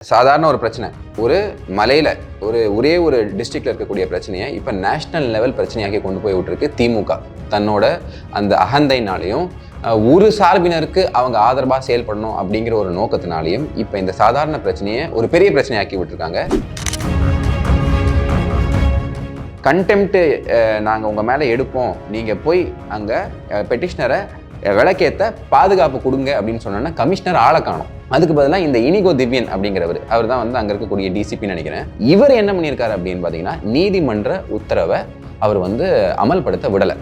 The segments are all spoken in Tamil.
சாதாரண ஒரு பிரச்சனை, ஒரு மலையில் ஒரே ஒரு டிஸ்ட்ரிக்டில் இருக்கக்கூடிய பிரச்சனையை இப்போ நேஷ்னல் லெவல் பிரச்சனையாக்கி கொண்டு போய் விட்டுருக்கு திமுக. தன்னோட அந்த அகந்தைனாலையும் ஒரு சார்பினருக்கு அவங்க ஆதரவாக செயல்படணும் அப்படிங்கிற ஒரு நோக்கத்தினாலையும் இப்போ இந்த சாதாரண பிரச்சனையை ஒரு பெரிய பிரச்சனையாக்கி விட்டுருக்காங்க. கண்டெம்ப்ட் நாங்கள் உங்கள் மேலே எடுப்போம், நீங்கள் போய் அங்கே பெட்டிஷனரை விளக்கேற்ற பாதுகாப்பு கொடுங்க அப்படின்னு சொன்னோன்னா கமிஷனர் ஆளை காணும். அதுக்கு பதிலாக இந்த இனிகோ திவ்யன் அவர் தான் வந்து அங்கே இருக்கக்கூடிய டிசிபின்னு நினைக்கிறேன். இவர் என்ன பண்ணியிருக்காரு அப்படின்னு பார்த்தீங்கன்னா, நீதிமன்ற உத்தரவை அவர் வந்து அமல்படுத்த விடலை.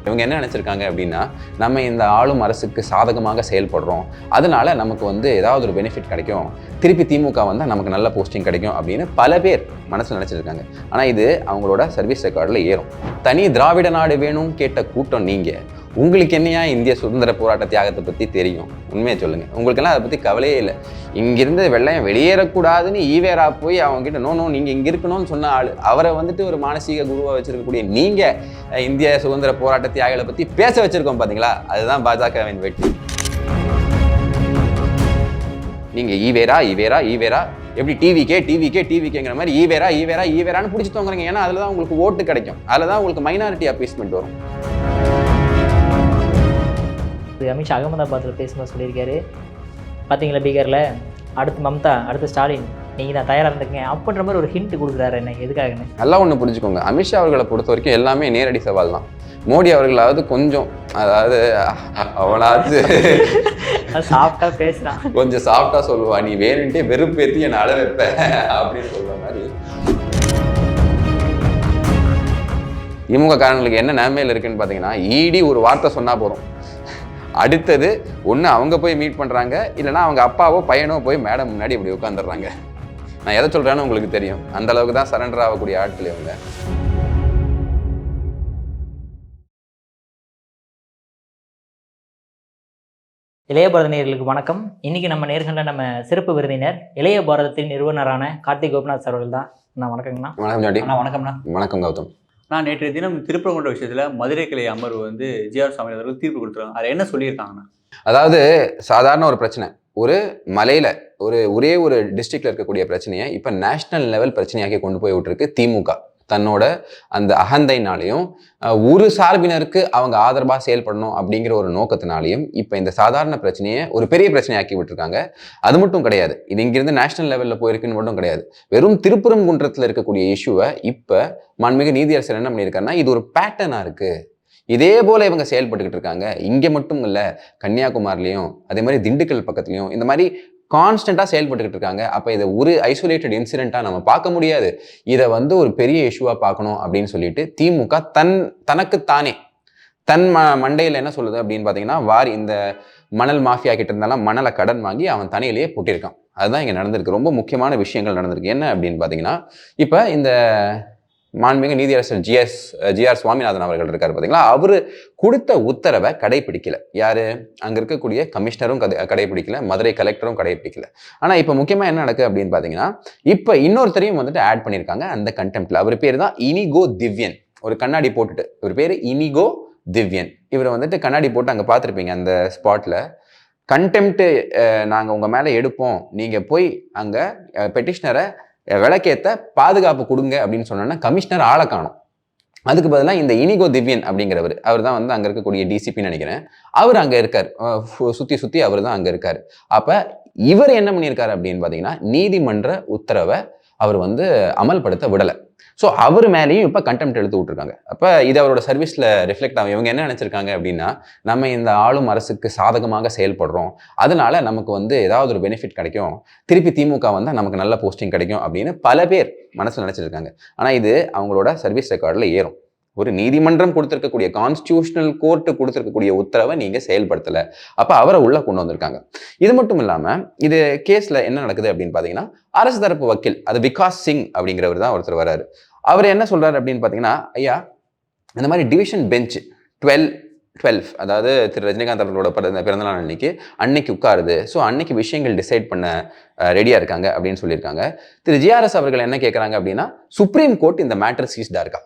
இவங்க என்ன நினச்சிருக்காங்க அப்படின்னா, நம்ம இந்த ஆளும் அரசுக்கு சாதகமாக செயல்படுறோம், அதனால நமக்கு வந்து ஏதாவது ஒரு பெனிஃபிட் கிடைக்கும், திருப்பி திமுக வந்தால் நமக்கு நல்ல போஸ்டிங் கிடைக்கும் அப்படின்னு பல பேர் மனசில் நினச்சிருக்காங்க. ஆனால் இது அவங்களோட சர்வீஸ் ரெக்கார்டில் ஏறும். தனி திராவிட நாடு வேணும் கேட்ட கூட்டம் நீங்கள். உங்களுக்கு என்னையா இந்திய சுதந்திர போராட்ட தியாகத்தை பற்றி தெரியும்? உண்மையை சொல்லுங்கள். உங்களுக்கெல்லாம் அதை பற்றி கவலையே இல்லை. இங்கிருந்து வெள்ளையம் வெளியேறக்கூடாதுன்னு ஈவேரா போய் அவங்ககிட்ட நோ நீங்கள் இங்கே இருக்கணும்னு சொன்ன ஆள், அவரை வந்துட்டு ஒரு மானசீக குருவாக வச்சிருக்கக்கூடிய நீங்கள் இந்திய சுதந்திர போராட்ட தியாகிகளை பற்றி பேச வச்சுருக்கோம் பார்த்தீங்களா? அதுதான் பாஜகவின் வெற்றி. நீங்கள் ஈவேரா எப்படி டிவிக்கேங்கிற மாதிரி ஈவேரான்னு பிடிச்சி தோங்குறீங்க. ஏன்னா அதில் தான் உங்களுக்கு ஓட்டு கிடைக்கும், அதில் தான் உங்களுக்கு மைனாரிட்டி அப்பீஸ்மெண்ட் வரும். அமித்ஷா அகமதாபாத்தில் பேசும்போது சொல்லியிருக்காரு, பார்த்தீங்களா பீகாரில் அடுத்து மம்தா, அடுத்து ஸ்டாலின், நீங்கள் தான் தயாராக இருந்துக்கங்க அப்படின்ற மாதிரி ஒரு ஹிண்ட் கொடுக்குறாரு. என்ன எதுக்காகன்னு நல்லா ஒன்று புரிஞ்சுக்கோங்க. அமித்ஷா அவர்களை பொறுத்த வரைக்கும் எல்லாமே நேரடி சவால் தான். மோடி அவர்களாவது கொஞ்சம், அதாவது அவனாவது சாஃப்டாக பேசுகிறான், கொஞ்சம் சாஃப்டாக சொல்லுவா, நீ வேணுன்ட்டே வெறுப்பேற்றி என்னை அழ வைப்ப அப்படின்னு சொல்கிற மாதிரி. திமுக காரங்களுக்கு என்ன நிலைமையில் இருக்குன்னு பார்த்தீங்கன்னா, இடி ஒரு வார்த்தை சொன்னால் போதும், அடுத்தது ஒன்று அவங்க போய் மீட் பண்ணுறாங்க, இல்லைனா அவங்க அப்பாவோ பையனோ போய் மேடம் முன்னாடி இப்படி உட்காந்துடுறாங்க. நான் எதை சொல்கிறேன்னு உங்களுக்கு தெரியும். அந்த அளவுக்கு தான் சரண்டர் ஆகக்கூடிய ஆட்கள் இவங்க. இளைய பாரத நேயர்களுக்கு வணக்கம். இன்னைக்கு நம்ம நேர்களில் நம்ம சிறப்பு விருந்தினர் இளைய பாரதத்தின் நிறுவனரான கார்த்திக் கோபிநாத் சார் அவர்கள் தான். நான் வணக்கங்கண்ணா. வணக்கம். வணக்கம்ண்ணா. வணக்கம் கௌதம். நான் நேற்றைய தினம் திருப்பரங்குன்ற விஷயத்தில் மதுரை கிளை அமர்வு வந்து ஜிஆர் சுவாமி அவர்கள் தீர்ப்பு கொடுத்துருக்காங்க. அதை என்ன சொல்லியிருக்காங்கண்ணா? அதாவது சாதாரண ஒரு பிரச்சனை, ஒரு மலையில் ஒரே ஒரு டிஸ்ட்ரிக்டில் இருக்கக்கூடிய பிரச்சனையை இப்போ நேஷ்னல் லெவல் பிரச்சனையாக்கி கொண்டு போய் விட்டுருக்கு திமுக. தன்னோட அந்த அகந்தைனாலையும் ஒரு சார்பினருக்கு அவங்க ஆதரவாக செயல்படணும் அப்படிங்கிற ஒரு நோக்கத்தினாலையும் இப்போ இந்த சாதாரண பிரச்சனையை ஒரு பெரிய பிரச்சனையாக்கி விட்டுருக்காங்க. அது மட்டும் கிடையாது, இது இங்கிருந்து நேஷனல் லெவலில் போயிருக்குன்னு மட்டும் கிடையாது. வெறும் திருப்பரங்குன்றத்தில் இருக்கக்கூடிய இஷ்யூவை இப்போ மாண்புமிகு நீதியரசர் என்ன பண்ணியிருக்காருன்னா, இது ஒரு பேட்டர்னாக இருக்குது, இதே போல் இவங்க செயல்பட்டுக்கிட்டு இருக்காங்க. இங்கே மட்டும் இல்லை, கன்னியாகுமரிலையும் அதே மாதிரி திண்டுக்கல் பக்கத்துலையும் இந்த மாதிரி கான்ஸ்டண்ட்டாக செயல்பட்டுக்கிட்டு இருக்காங்க. அப்போ இதை ஒரு ஐசோலேட்டட் இன்சிடெண்ட்டாக நம்ம பார்க்க முடியாது, இதை வந்து ஒரு பெரிய இஷ்யூவாக பார்க்கணும் அப்படின்னு சொல்லிட்டு திமுக தனக்குத்தானே தன் மண்டையில் என்ன சொல்லுது அப்படின்னு பார்த்தீங்கன்னா, இந்த மணல் மாஃபியா கிட்ட இருந்தாலும் மணலை கடன் வாங்கி அவன் தனியிலேயே போட்டிருக்கான். அதுதான் இங்கே நடந்திருக்கு. ரொம்ப முக்கியமான விஷயங்கள் நடந்திருக்கு. என்ன அப்படின்னு பார்த்தீங்கன்னா, இப்போ இந்த மாண்புமிகு நீதியரசர் ஜிஆர் சுவாமிநாதன் அவர்கள் இருக்காரு பார்த்தீங்களா, அவர் கொடுத்த உத்தரவை கடைபிடிக்கல. யாரு? அங்கே இருக்கக்கூடிய கமிஷனரும் கடைபிடிக்கல, மதுரை கலெக்டரும் கடைபிடிக்கல. ஆனால் இப்போ முக்கியமாக என்ன நடக்குது அப்படின்னு பார்த்தீங்கன்னா, இப்போ இன்னொருத்தரையும் வந்துட்டு ஆட் பண்ணியிருக்காங்க அந்த கண்டெம்ப்ட்ல. அவர் பேர் தான் இனிகோ திவ்யன். ஒரு கண்ணாடி போட்டுட்டு, இவர் பேர் இனிகோ திவ்யன். இவரை வந்துட்டு கண்ணாடி போட்டு அங்கே பார்த்துருப்பீங்க அந்த ஸ்பாட்டில். கண்டெம்ப்ட் நாங்கள் உங்கள் மேலே எடுப்போம், நீங்கள் போய் அங்கே பெட்டிஷனரை விளக்கேற்ற பாதுகாப்பு கொடுங்க அப்படின்னு சொன்னோன்னா கமிஷனர் ஆளை காணும். அதுக்கு பதிலாக இந்த இனிகோ திவ்யன் அவர் தான் வந்து அங்கே இருக்கக்கூடிய டிசிபின்னு நினைக்கிறேன். அவர் அங்கே இருக்கார், சுற்றி அவர் தான் அங்கே இருக்கார். அப்போ இவர் என்ன பண்ணியிருக்காரு அப்படின்னு பார்த்தீங்கன்னா, நீதிமன்ற உத்தரவை அவர் வந்து அமல்படுத்த விடலை. ஸோ அவர் மேலேயும் இப்போ கண்டெம்ப்ட் எடுத்து விட்டுருக்காங்க. அப்போ இது அவரோட சர்வீஸில் ரிஃப்ளெக்ட் ஆகும். இவங்க என்ன நினச்சிருக்காங்க அப்படின்னா, நம்ம இந்த ஆளும் அரசுக்கு சாதகமாக செயல்படுறோம், அதனால நமக்கு வந்து ஏதாவது ஒரு பெனிஃபிட் கிடைக்கும், திருப்பி திமுக வந்தால் நமக்கு நல்ல போஸ்டிங் கிடைக்கும் அப்படின்னு பல பேர் மனசில் நினச்சிருக்காங்க. ஆனால் இது அவங்களோட சர்வீஸ் ரெக்கார்டில் ஏறும். ஒரு நீதிமன்றம் கொடுத்துருக்கக்கூடிய, கான்ஸ்டியூஷனல் கோர்ட்டு கொடுத்துருக்கக்கூடிய உத்தரவை நீங்கள் செயல்படுத்தலை, அப்போ அவரை உள்ளே கொண்டு வந்திருக்காங்க. இது மட்டும் இல்லாமல் இது கேஸில் என்ன நடக்குது அப்படின்னு பார்த்தீங்கன்னா, அரசு தரப்பு வக்கீல், அது விகாஸ் சிங் அப்படிங்கிறவர் தான் ஒருத்தர் வராரு. அவர் என்ன சொல்கிறார் அப்படின்னு பார்த்தீங்கன்னா, ஐயா இந்த மாதிரி டிவிஷன் பெஞ்ச் 12 அதாவது திரு ரஜினிகாந்த் அவர்களோட பிறந்தநாள் அன்னைக்கு உட்காருது. ஸோ அன்னைக்கு விஷயங்கள் டிசைட் பண்ண ரெடியாக இருக்காங்க அப்படின்னு சொல்லியிருக்காங்க. திரு ஜிஆர்எஸ் அவர்கள் என்ன கேட்குறாங்க அப்படின்னா, சுப்ரீம் கோர்ட் இந்த மேட்டர் சீஸ்டாக இருக்கா,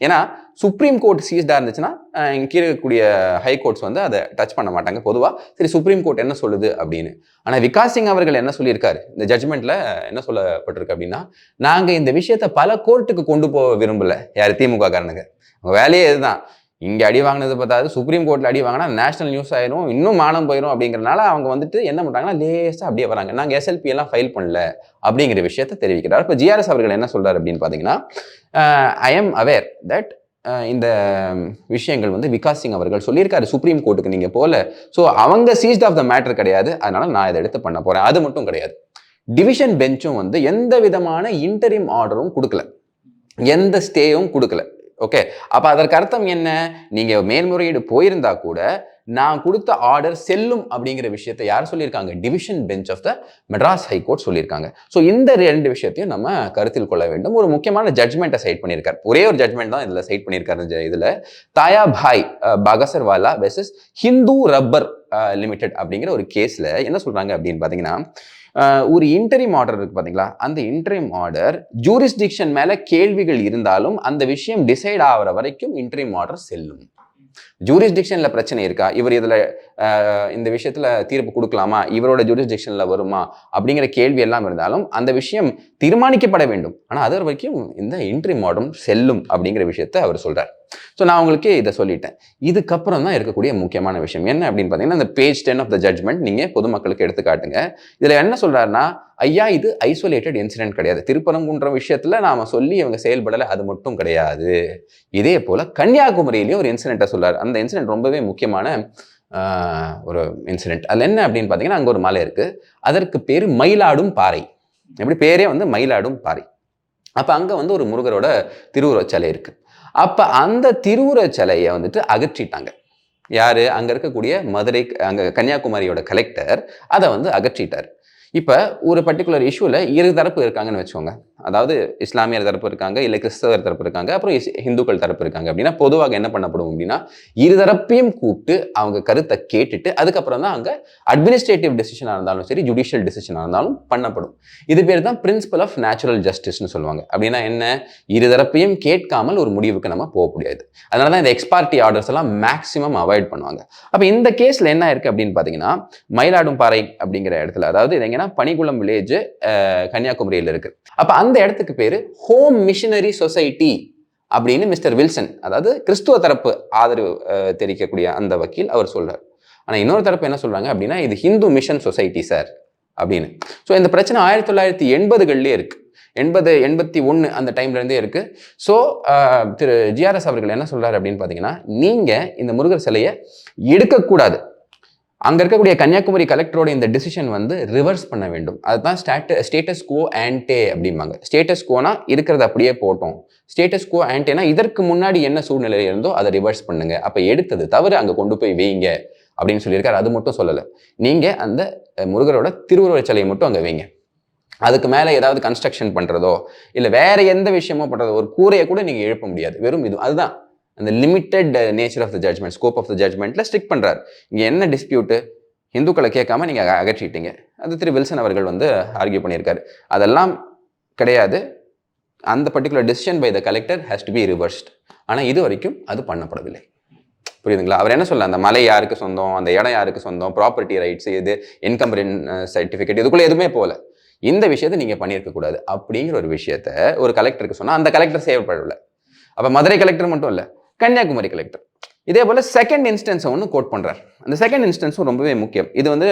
ஏன்னா சுப்ரீம் கோர்ட் சீஸ்டாக இருந்துச்சுன்னா இங்கே கீழே இருக்கக்கூடிய ஹை கோர்ட்ஸ் வந்து அதை டச் பண்ண மாட்டாங்க பொதுவாக. சரி சுப்ரீம் கோர்ட் என்ன சொல்லுது அப்படின்னு. ஆனால் விகாஸ் சிங் அவர்கள் என்ன சொல்லியிருக்காரு இந்த ஜட்மெண்ட்ல என்ன சொல்லப்பட்டிருக்கு அப்படின்னா, நாங்கள் இந்த விஷயத்த பல கோர்ட்டுக்கு கொண்டு போக விரும்பல. யார் திமுக காரனுங்க, அவங்க வேலையே இதுதான். இங்கே அடி வாங்கினது பார்த்தாது சுப்ரீம் கோர்ட்டில் அடி வாங்கினா நேஷனல் நியூஸ் ஆயிரும், இன்னும் மானம் போயிடும் அப்படிங்கிறனால அவங்க வந்துட்டு என்ன பண்ணுறாங்கன்னா லேசாக அப்படியே வராங்க. நாங்கள் எஸ்எல்பி எல்லாம் ஃபைல் பண்ணல அப்படிங்கிற விஷயத்த தெரிவிக்கிறார். இப்போ ஜிஆர்எஸ் அவர்கள் என்ன சொல்றாரு அப்படின்னு பார்த்தீங்கன்னா, ஐ எம் அவேர் தட் இந்த விஷயங்கள் வந்து விகாஸ் சிங் அவர்கள் சொல்லியிருக்காரு சுப்ரீம் கோர்ட்டுக்கு நீங்கள் போல, ஸோ அவங்க சீஸ்ட் ஆஃப் த மேட்டர் கிடையாது, அதனால நான் இதை எடுத்து பண்ண போறேன். அது மட்டும் கிடையாது, டிவிஷன் பெஞ்சும் வந்து எந்த விதமான இன்டரிம் ஆர்டரும் கொடுக்கல, எந்த ஸ்டேயும் கொடுக்கல. ஓகே, அப்ப அதற்கு அர்த்தம் என்ன, நீங்க மேல்முறையீடு போயிருந்தா கூட நான் கொடுத்த ஆர்டர் செல்லும் அப்படிங்கிற விஷயத்தை யார் சொல்லியிருக்காங்க, division bench of the Madras high court சொல்லியிருக்காங்க. ஸோ இந்த 2 விஷயத்தையும் நம்ம கருத்தில் கொள்ள வேண்டும். ஒரு முக்கியமான ஜட்மெண்ட்டை சைட் பண்ணியிருக்காரு, ஒரே ஒரு ஜட்மெண்ட் தான் இதுல சைட் பண்ணியிருக்காரு. இதுல தாயா பாய் பகசர்வாலா வெர்சஸ் ஹிந்து ரப்பர் லிமிடெட் அப்படிங்கிற ஒரு கேஸ்ல என்ன சொல்றாங்க அப்படின்னு பாத்தீங்கன்னா, ஒரு இன்டரிம் ஆர்டர் இருக்கு பாத்தீங்களா, அந்த இன்டரிம் ஆர்டர் ஜூரிஸ்டிக்ஷன் மேல கேள்விகள் இருந்தாலும் அந்த விஷயம் டிசைட் ஆகிற வரைக்கும் இன்டரிம் ஆர்டர் செல்லும். ஜூரிஸ்டிக்ஷன்ல பிரச்சனை இருக்கா, இவர் இதுல இந்த விஷயத்துல தீர்ப்பு கொடுக்கலாமா, இவரோட ஜூரிஸ்டிக்ஷன்ல வருமா அப்படிங்கிற கேள்வி எல்லாம் இருந்தாலும் அந்த விஷயம் தீர்மானிக்கப்பட வேண்டும். ஆனா அது வரைக்கும் இந்த இன்டரிம் ஆர்டர் செல்லும் அப்படிங்கிற விஷயத்த அவர் சொல்றார். ஸோ நான் உங்களுக்கு இதை சொல்லிட்டேன். இதுக்கப்புறம் தான் இருக்கக்கூடிய முக்கியமான விஷயம் என்ன அப்படின்னு பார்த்தீங்கன்னா, இந்த பேஜ் 10 ஆஃப் த ஜட்மெண்ட் நீங்கள் பொதுமக்களுக்கு எடுத்து காட்டுங்க. இதில் என்ன சொல்றாருன்னா, ஐயா இது ஐசோலேட்டட் இன்சிடென்ட் கிடையாது, திருப்பரங்குன்ற விஷயத்துல நாம சொல்லி இவங்க செயல்படலை அது மட்டும் கிடையாது. இதே போல கன்னியாகுமரியிலையும் ஒரு இன்சிடென்ட்டை சொல்றாரு. அந்த இன்சிடென்ட் ரொம்பவே முக்கியமான ஒரு இன்சிடென்ட். அதில் என்ன அப்படின்னு பார்த்தீங்கன்னா, அங்கே ஒரு மலை இருக்கு, அதற்கு பேர் மயிலாடும் பாறை. எப்படி பேரே வந்து மயிலாடும் பாறை. அப்போ அங்கே வந்து ஒரு முருகரோட திருவுருவச் சிலை இருக்கு. அப்ப அந்த திருவுருவச் சிலையை வந்துட்டு அகற்றிட்டாங்க. யாரு, அங்க இருக்கக்கூடிய மதுரை, அங்க கன்னியாகுமரியோட கலெக்டர் அதை வந்து அகற்றிட்டார். இப்ப ஒரு பர்டிகுலர் இஷ்யூல 2 தரப்பு இருக்காங்கன்னு வச்சுக்கோங்க. அதாவது இஸ்லாமியர் தரப்பு இருக்காங்க, இல்லை கிறிஸ்தவர் தரப்பு இருக்காங்க, அப்புறம் இந்துக்கள் தரப்பு இருக்காங்க. அப்படின்னா பொதுவாக என்ன பண்ணப்படும் அப்படின்னா, 2 தரப்பையும் கூப்பிட்டு அவங்க கருத்தை கேட்டுட்டு அதுக்கப்புறம் தான் அங்க அட்மினிஸ்ட்ரேட்டிவ் டெசிஷனா இருந்தாலும் சரி, ஜுடிஷியல் டெசிஷனா இருந்தாலும் பண்ணப்படும். இது பேர் தான் பிரின்சிபல் ஆஃப் நேச்சுரல் ஜஸ்டிஸ்னு சொல்லுவாங்க. அப்படின்னா என்ன, 2 தரப்பையும் கேட்காமல் ஒரு முடிவுக்கு நம்ம போக முடியாது. அதனால தான் இந்த எக்ஸ்பார்ட்டி ஆர்டர்ஸ் எல்லாம் மேக்சிமம் அவாய்ட் பண்ணுவாங்க. அப்ப இந்த கேஸ்ல என்ன இருக்கு அப்படின்னு பாத்தீங்கன்னா, மயிலாடும் பாறை அப்படிங்கிற இடத்துல, அதாவது பனிகுளம் வில்லேஜ் கன்னியாகுமரியில் இருக்கு. அப்ப அந்த இடத்துக்கு பேரு ஹோம் மிஷனரி சொசைட்டி அப்படின்னு மிஸ்டர் வில்சன், அதாவது கிறிஸ்துவ தரப்பு ஆதரவு தெரிவிக்கக்கூடிய அந்த வக்கீல் அவர் சொல்றார். ஆனா இன்னொரு தரப்பு என்ன சொல்றாங்க அப்படின்னா, இது ஹிந்து மிஷன் சொசைட்டி சார் அப்படின்னு. ஸோ இந்த பிரச்சனை 1980களிலே இருக்கு, 80, 81 அந்த டைம்ல இருந்தே இருக்கு. ஸோ திரு ஜிஆர்எஸ் அவர்கள் என்ன சொல்றாரு அப்படின்னு பாத்தீங்கன்னா, நீங்க இந்த முருகர் சிலையை எடுக்கக்கூடாது, அங்க இருக்கக்கூடிய கன்னியாகுமரி கலெக்டரோட இந்த டிசிஷன் வந்து ரிவர்ஸ் பண்ண வேண்டும். அதுதான் ஸ்டேட்டஸ் குவோ ஆன்டே அப்படிம்பாங்க. ஸ்டேட்டஸ் குவோனா இருக்கிறது அப்படியே போட்டோம், ஸ்டேட்டஸ் குவோ ஆன்டேனா இதற்கு முன்னாடி என்ன சூழ்நிலை இருந்தோ அதை ரிவர்ஸ் பண்ணுங்க, அப்ப எடுத்தது தவறு அங்க கொண்டு போய் வைங்க அப்படின்னு சொல்லியிருக்காரு. அது மட்டும் சொல்லலை, நீங்க அந்த முருகரோட திருவுருவச் சிலையை மட்டும் அங்க வைங்க, அதுக்கு மேல ஏதாவது கன்ஸ்ட்ரக்ஷன் பண்றதோ இல்லை வேற எந்த விஷயமோ பண்றதோ, ஒரு கூரையை கூட நீங்க எழுப்ப முடியாது, வெறும் இது. அதுதான் அந்த limited nature of the judgment, scope of the ஜட்மெண்ட்ல ஸ்ட்ரிக்ட் பண்றாரு. இங்க என்ன டிஸ்பியூட்டு, இந்துக்களை கேட்காம நீங்க அகற்றிட்டீங்க. அது திரு வில்சன் அவர்கள் வந்து ஆர்கியூ பண்ணியிருக்காரு. அதெல்லாம் கிடையாது, அந்த particular decision by the collector has to be reversed. ஆனா இது வரைக்கும் அது பண்ணப்படவில்லை. புரியுதுங்களா? அவர் என்ன சொல்ல, அந்த மலை யாருக்கு சொந்தம், அந்த இடம் யாருக்கு சொந்தம், ப்ராப்பர்ட்டி ரைட்ஸ் இது, இன்கம் சர்டிஃபிகேட், இதுக்குள்ள எதுவுமே போல. இந்த விஷயத்தை நீங்க பண்ணியிருக்க கூடாது அப்படிங்கிற ஒரு விஷயத்த ஒரு கலெக்டருக்கு சொன்னா அந்த கலெக்டர் செயல்படவில்லை. அப்ப மதுரை கலெக்டர் மட்டும் இல்ல, கன்னியாகுமரி கலெக்டர் இதே போல செகண்ட் இன்ஸ்டன்ஸ் ஒன்று கோட் பண்றாரு. அந்த செகண்ட் இன்ஸ்டன்ஸும் ரொம்பவே முக்கியம். இது வந்து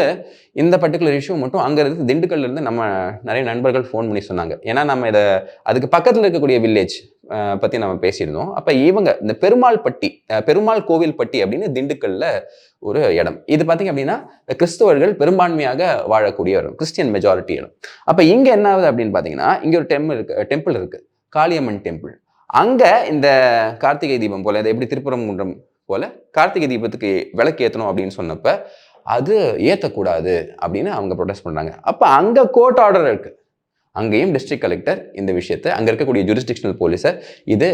இந்த பர்டிகுலர் இஷ்யூ மட்டும் அங்க இருந்து திண்டுக்கல்ல இருந்து நம்ம நிறைய நண்பர்கள் ஃபோன் பண்ணி சொன்னாங்க. ஏன்னா நம்ம இதை அதுக்கு பக்கத்துல இருக்கக்கூடிய வில்லேஜ் பத்தி நம்ம பேசியிருந்தோம். அப்ப இவங்க இந்த பெருமாள் கோவில் பட்டி அப்படின்னு திண்டுக்கல்ல ஒரு இடம். இது பாத்தீங்க அப்படின்னா கிறிஸ்தவர்கள் பெரும்பான்மையாக வாழக்கூடிய ஒரு கிறிஸ்டியன் மெஜாரிட்டி இடம். அப்ப இங்க என்ன ஆகுது அப்படின்னு பாத்தீங்கன்னா, இங்க ஒரு டெம்பிள் இருக்கு, காளியம்மன் டெம்பிள். அங்க இந்த கார்த்திகை தீபம் போல, இதை எப்படி திருப்பரங்குன்றம் போல கார்த்திகை தீபத்துக்கு விளக்கு ஏற்றணும் அப்படின்னு சொன்னப்ப அது ஏற்றக்கூடாது அப்படின்னு அவங்க ப்ரொடெஸ்ட் பண்றாங்க. அப்ப அங்க கோர்ட் ஆர்டர் இருக்கு, அங்கேயும் டிஸ்ட்ரிக்ட் கலெக்டர் இந்த விஷயத்தை அங்க இருக்கக்கூடிய ஜூரிஸ்டிக்ஷனல் போலீஸை இது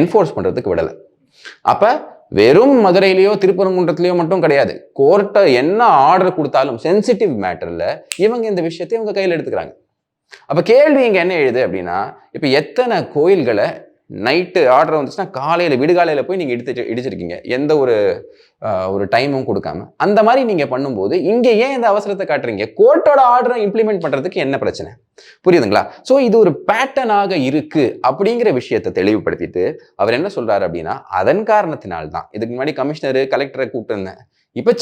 என்ஃபோர்ஸ் பண்றதுக்கு விடலை. அப்ப வெறும் மதுரையிலயோ திருப்பரங்குன்றத்திலயோ மட்டும் கிடையாது, கோர்ட்டை என்ன ஆர்டர் கொடுத்தாலும் சென்சிட்டிவ் மேட்டர்ல இவங்க இந்த விஷயத்தை இவங்க கையில் எடுத்துக்கிறாங்க. அப்ப கேள்வி இங்க என்ன எழுது அப்படின்னா, இப்ப எத்தனை கோயில்களை நைட்டு ஆர்டர் வந்துச்சுன்னா காலையில் விடுகாலையில் போய் நீங்கள் இடிச்சிருக்கீங்க எந்த ஒரு டைமும் கொடுக்காம. அந்த மாதிரி நீங்கள் பண்ணும்போது இங்கே ஏன் இந்த அவசரத்தை காட்டுறீங்க? கோர்ட்டோட ஆர்டரை இம்ப்ளிமெண்ட் பண்ணுறதுக்கு என்ன பிரச்சனை? புரியுதுங்களா? ஸோ இது ஒரு பேட்டர்னாக இருக்கு அப்படிங்கிற விஷயத்தை தெளிவுபடுத்திட்டு அவர் என்ன சொல்றாரு அப்படின்னா, அதன் காரணத்தினால்தான் இதுக்கு முன்னாடி கமிஷனர் கலெக்டரை கூப்பிட்டுருந்தேன், இப்போ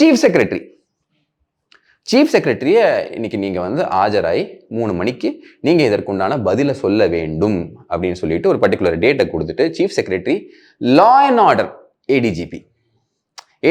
சீஃப் செக்ரட்டரியை இன்னைக்கு நீங்கள் வந்து ஆஜராகி 3 மணிக்கு நீங்கள் இதற்குண்டான பதிலை சொல்ல வேண்டும் அப்படின்னு சொல்லிட்டு ஒரு பர்டிகுலர் டேட்டை கொடுத்துட்டு chief secretary law and order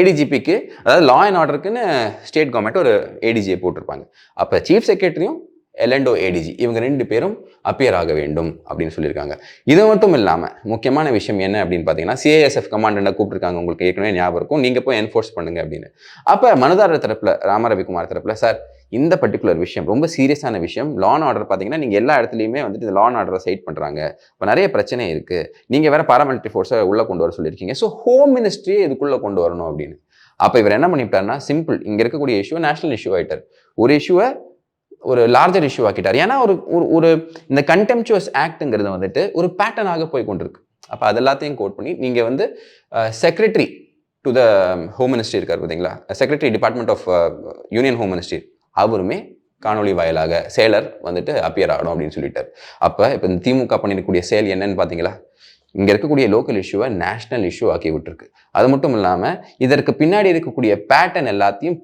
ஏடிஜிபிக்கு அதாவது லா அண்ட் ஆர்டருக்குன்னு ஸ்டேட் கவர்மெண்ட் ஒரு ஏடிஜியை போட்டிருப்பாங்க. அப்போ சீஃப் செக்ரட்டரியும் எல்என்டோ ஏடிஜி இவங்க 2 பேரும் அப்பியர் ஆக வேண்டும் அப்படின்னு சொல்லியிருக்காங்க. இது மட்டும் இல்லாமல் முக்கியமான விஷயம் என்ன அப்படின்னு பார்த்தீங்கன்னா, சிஐஎஸ்எஃப் கமாண்டண்டை கூப்பிட்டுருக்காங்க. உங்களுக்கு ஏற்கனவே ஞாபகம் இருக்கும், நீங்கள் போய் என்ஃபோர்ஸ் பண்ணுங்க அப்படின்னு. அப்போ மனுதாரர் தரப்பில் ராமரவிக்குமார் தரப்பில், சார் இந்த பர்டிகுலர் விஷயம் ரொம்ப சீரியஸான விஷயம், லா அண்ட் ஆர்டர் பார்த்தீங்கன்னா நீங்கள் எல்லா இடத்துலையுமே வந்துட்டு இந்த லா அண்ட் ஆர்டரை சைட் பண்ணுறாங்க, இப்போ நிறைய பிரச்சனை இருக்குது, நீங்கள் வேறு பாராமிலிட்டரி ஃபோர்ஸை உள்ளே கொண்டு வர சொல்லியிருக்கீங்க, ஸோ ஹோம் மினிஸ்ட்ரியே இதுக்குள்ளே கொண்டு வரணும் அப்படின்னு. அப்போ இவர் என்ன பண்ணிவிட்டாருன்னா, சிம்பிள் இங்கே இருக்கக்கூடிய இஷ்யூ நேஷனல் இஷ்யூ ஆகிட்டார், ஒரு இஷ்யூவை ஒரு லார்ஜர் இஷ்யூ ஆக்கிட்டார். ஏன்னா ஒரு இந்த கண்டெம்சுவஸ் ஆக்ட்ங்கிறது வந்துட்டு ஒரு பேட்டர்னாக போய் கொண்டிருக்கு. அப்போ அது எல்லாத்தையும் கோட் பண்ணி நீங்கள் வந்து secretary to the home ministry இருக்கார் பார்த்தீங்களா, secretary department of union home ministry, அவருமே காணொலி வாயிலாக செயலர் வந்துட்டு அப்பியர் ஆகணும் அப்படின்னு சொல்லிட்டார். அப்போ இப்போ இந்த திமுக பண்ணிருக்கக்கூடிய செயல் என்னன்னு பார்த்தீங்களா, இங்கே இருக்கக்கூடிய லோக்கல் இஷ்யூவை நேஷனல் இஷ்யூ ஆக்கி விட்டுருக்கு. அது மட்டும் இல்லாமல் இதற்கு பின்னாடி இருக்கக்கூடிய பேட்டர்ன் எல்லாத்தையும்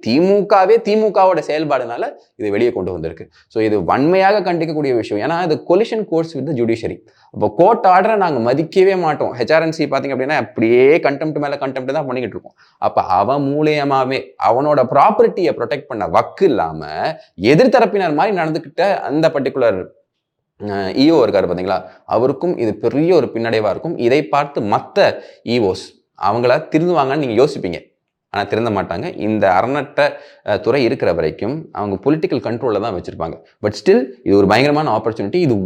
திமுகவோட செயல்பாடுனால இது வெளியே கொண்டு வந்திருக்கு. ஸோ இது வன்மையாக கண்டிக்கக்கூடிய விஷயம். ஏன்னா இது கொலிஷன் கோர்ஸ் வித் ஜுடிஷியரி. இப்போ கோர்ட் ஆர்டரை நாங்கள் மதிக்கவே மாட்டோம். ஹெச்ஆர்என்சி பார்த்தீங்க அப்படின்னா அப்படியே கண்டெம்ட் மேலே கண்டெம்ட் தான் பண்ணிக்கிட்டு இருக்கோம். அப்போ அவன் மூலியமாகவே அவனோட ப்ராப்பர்ட்டியை ப்ரொடெக்ட் பண்ண வக்கு இல்லாமல் எதிர்த்தரப்பினர் மாதிரி நடந்துக்கிட்ட அந்த பர்டிகுலர் இஓ இருக்காரு பார்த்தீங்களா, அவருக்கும் இது பெரிய ஒரு பின்னடைவாக இருக்கும். இதை பார்த்து மற்ற இஓஸ் அவங்கள திருந்துவாங்கன்னு நீங்கள் யோசிப்பீங்க, ஆனால் திருந்த மாட்டாங்க. இந்த அறநற்ற துறை இருக்கிற வரைக்கும் அவங்க பொலிட்டிக்கல் கண்ட்ரோலில் தான் வச்சுருப்பாங்க. பட் ஸ்டில் இது ஒரு பயங்கரமான ஆப்பர்ச்சுனிட்டி. இது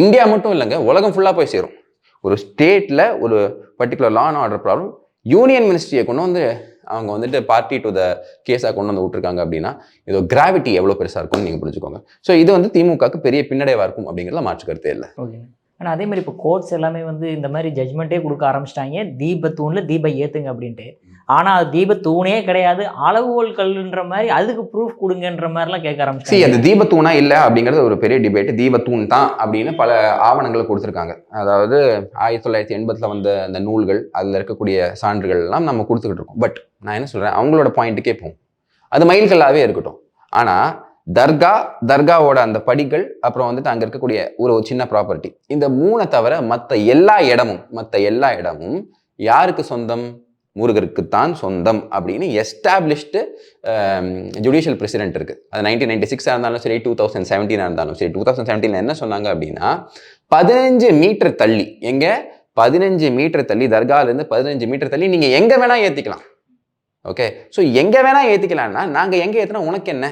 இந்தியா மட்டும் இல்லைங்க, உலகம் ஃபுல்லாக போய் சேரும். ஒரு ஸ்டேட்டில் ஒரு particular law and order problem union மினிஸ்ட்ரியை கொண்டு வந்து அவங்க வந்துட்டு பார்ட்டி டு த கேஸாக கொண்டு வந்து விட்டுருக்காங்க அப்படின்னா இதோ கிராவிட்டி எவ்வளோ பெருசாக இருக்கும்னு நீங்கள் புரிஞ்சுக்கோங்க. ஸோ இது வந்து திமுகவுக்கு பெரிய பின்னடைவாக இருக்கும் அப்படிங்கிறத மாற்று கருத்தே இல்லை. ஓகே. ஆனால் அதே மாதிரி இப்போ கோர்ட்ஸ் எல்லாமே வந்து இந்த மாதிரி ஜட்மெண்ட்டே கொடுக்க ஆரம்பிச்சிட்டாங்க, தீபத்தூணில் தீபம் ஏற்றுங்க அப்படின்ட்டு. ஆனால் அது தீபத்தூணே கிடையாது, அளவுகோல் கல்லுன்ற மாதிரி அதுக்கு ப்ரூஃப் கொடுங்கன்ற மாதிரிலாம் கேட்க ஆரம்பிச்சு. அது தீபத்தூணா இல்லை அப்படிங்கிறது ஒரு பெரிய டிபேட். தீபத்தூண் தான் அப்படின்னு பல ஆவணங்களை கொடுத்துருக்காங்க. அதாவது 1980 வந்த அந்த நூல்கள், அதில் இருக்கக்கூடிய சான்றுகள் எல்லாம் நம்ம கொடுத்துக்கிட்டு இருக்கோம். பட் நான் என்ன சொல்கிறேன், அவங்களோட பாயிண்ட்டுக்கே போகும், அது மைல்கல்லாகவே இருக்கட்டும். ஆனால் தர்காவோட அந்த படிகள், அப்புறம் வந்துட்டு அங்கே இருக்கக்கூடிய ஒரு சின்ன ப்ராப்பர்ட்டி, இந்த 3 தவிர மற்ற எல்லா இடமும் யாருக்கு சொந்தம்? முருகருக்குத்தான் சொந்தம் அப்படின்னு எஸ்டாப்ளிஷ்டு ஜுடிஷியல் பிரசிடென்ட் இருக்குது. அது 1996 இருந்தாலும் சரி, 2017 இருந்தாலும் சரி. 2017 என்ன சொன்னாங்க அப்படின்னா, 15 மீட்டர் தள்ளி, 15 மீட்டர் தள்ளி, தர்காலேருந்து 15 மீட்டர் தள்ளி நீங்கள் எங்கே வேணால் ஏற்றிக்கலாம். ஓகே, ஸோ எங்கே வேணால் ஏற்றிக்கலாம்னா நாங்கள் எங்கே ஏற்றினா உனக்கு என்ன?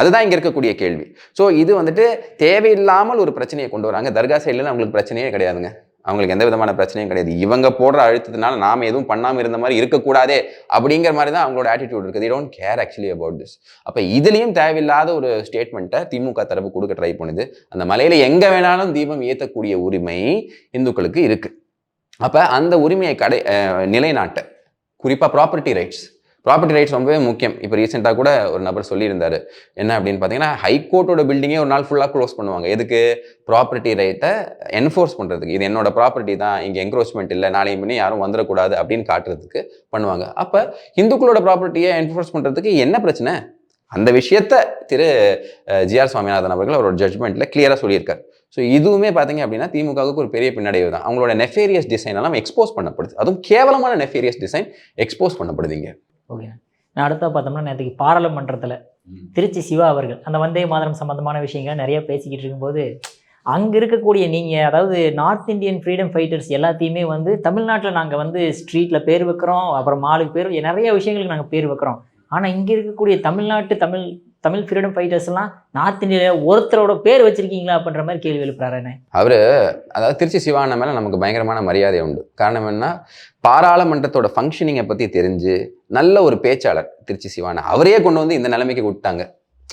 அதுதான் இங்கே இருக்கக்கூடிய கேள்வி. ஸோ இது வந்துட்டு தேவையில்லாமல் ஒரு பிரச்சனையை கொண்டு வராங்க. தர்கா சைடில் அவங்களுக்கு பிரச்சனையே கிடையாதுங்க, அவங்களுக்கு எந்த விதமான பிரச்சனையும் கிடையாது. இவங்க போடுற அழுத்தத்தினால நாம் எதுவும் பண்ணாமல் இருந்த மாதிரி இருக்கக்கூடாதே அப்படிங்கிற மாதிரி தான் அவங்களோட ஆட்டிடியூட் இருக்குது. they don't care actually about this. அப்போ இதுலேயும் தேவையில்லாத ஒரு ஸ்டேட்மெண்ட்டை திமுக தரப்பு கொடுக்க ட்ரை பண்ணுது. அந்த மலையில் எங்கே வேணாலும் தீபம் ஏற்றக்கூடிய உரிமை இந்துக்களுக்கு இருக்குது. அப்போ அந்த உரிமையை நிலைநாட்ட குறிப்பாக ப்ராப்பர்ட்டி ரைட்ஸ் ரொம்பவே முக்கியம். இப்போ ரீசெண்டாக கூட ஒரு நபர் சொல்லியிருந்தாரு, என்ன அப்படின்னு பார்த்தீங்கன்னா, ஹைகோர்ட்டோட பில்டிங்கே ஒரு நாள் ஃபுல்லாக க்ளோஸ் பண்ணுவாங்க. எதுக்கு? ப்ராப்பர்ட்டி ரைட்டை என்ஃபோர்ஸ் பண்ணுறதுக்கு. இது என்னோட ப்ராப்பர்ட்டி தான், இங்கே என்க்ரோச்மெண்ட் இல்லை, நாளைக்கு முன்னே யாரும் வந்துடக்கூடாது அப்படின்னு காட்டுறதுக்கு பண்ணுவாங்க. அப்போ இந்துக்களோட ப்ராப்பர்ட்டியை என்ஃபோர்ஸ் பண்ணுறதுக்கு என்ன பிரச்சனை? அந்த விஷயத்த திரு ஜிஆர் சுவாமிநாதன் அவர்கள் அவரோட ஜட்மெண்ட்டில் கிளியராக சொல்லியிருக்காரு. ஸோ இதுவுமே பார்த்தீங்க அப்படின்னா திமுகவுக்கு ஒரு பெரிய பின்னடைவு தான். அவங்களோட நெஃபேரியஸ் டிசைன் எல்லாம் எக்ஸ்போஸ் பண்ணப்படுது. அதுவும் கேவலமான நெஃபேரியஸ் டிசைன் எக்ஸ்போஸ் பண்ணப்படுதுங்க. ஓகே, நான் அடுத்த பார்த்தோம்னா நேற்றுக்கு பாராளுமன்றத்தில் திருச்சி சிவா அவர்கள் அந்த வந்தே மாதரம் சம்மந்தமான விஷயங்கள் நிறைய பேசிக்கிட்டு இருக்கும்போது, அங்கே இருக்கக்கூடிய நீங்கள், அதாவது நார்த் இந்தியன் ஃப்ரீடம் ஃபைட்டர்ஸ் எல்லாத்தையுமே வந்து தமிழ்நாட்டில் நாங்கள் வந்து ஸ்ட்ரீட்டில் பேர் வைக்கிறோம், அப்புறம் மாலுக்கு பேர், நிறைய விஷயங்களுக்கு நாங்கள் பேர் வைக்கிறோம். ஆனால் இங்கே இருக்கக்கூடிய தமிழ் ஃப்ரீடம் ஃபைட்டர்ஸ்லாம் நார்த் இந்தியாவில் ஒருத்தரோட பேர் வச்சிருக்கீங்களா அப்படின்ற மாதிரி கேள்வி எழுப்புறாரு. அவர் அதாவது திருச்சி சிவான மேலே நமக்கு பயங்கரமான மரியாதை உண்டு. காரணம் என்ன, பாராளுமன்றத்தோட ஃபங்க்ஷனிங்கை பற்றி தெரிஞ்சு நல்ல ஒரு பேச்சாளர் திருச்சி சிவான. அவரையே கொண்டு வந்து இந்த நிலைமைக்கு விட்டாங்க.